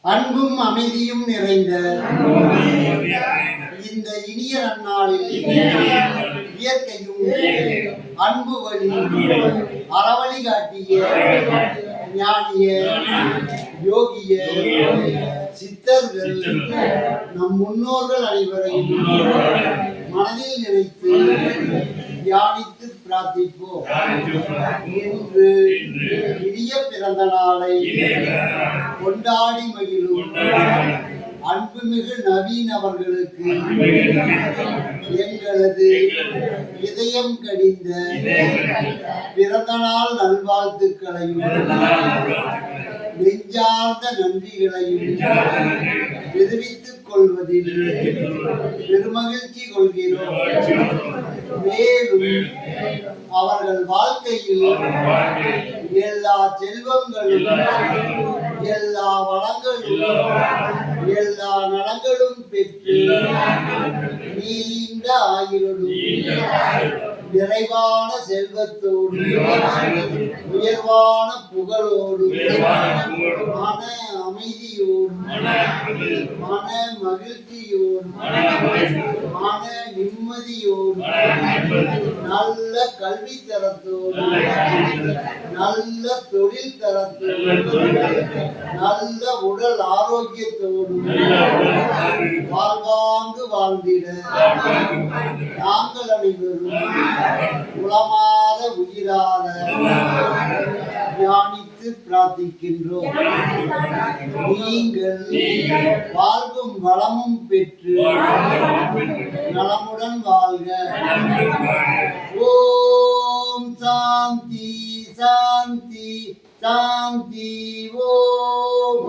அன்பும் அமைதியும் நிறைந்த இந்த இனிய நன்னாளில் இயற்கையும் அன்பு வழி அறவழி காட்டிய ஞானிய யோகிய சித்தர்கள் நம் முன்னோர்கள் அனைவரையும் மனதில் நினைத்து தியானித்து பிரார்த்திப்போம். இன்று இனிய பிறந்த நாளை கொண்டாடி மகிழும் அன்புமிகு நவீன் அவர்களுக்கு எங்களது இதயம் கடிந்த பிறந்த நாள் நல்வாழ்த்துக்களையும் நெஞ்சார்ந்த நன்றிகளையும் தெரிவித்துக் கொள்வதில் பெருமகிழ்ச்சி கொள்கிறோம். மேலும் அவர்கள் வாழ்க்கையில் எல்லா செல்வங்களும் எல்லா வளங்களும் எல்லா நலங்களும் பெற்று நீண்ட ஆயுளும் நிறைவான செல்வத்தோடு உயர்வான புகழோடு மன அமைதியோடு மன மகிழ்ச்சியோடு மன நிம்மதியோடு நல்ல கல்வி தரத்தோடு நல்ல தொழில் தரத்தோடு நல்ல உடல் ஆரோக்கியத்தோடு வாழ்வாங்கு வாழ்ந்திட நாங்கள் அனைவரும் உளமாற உயிரான தியானித்து பிரார்த்திக்கின்றோம். நீங்கள் வாழ்வும் வளமும் பெற்று நலமுடன் வாழ்க. ஓம் சாந்தி சாந்தி சாந்தி. ஓம்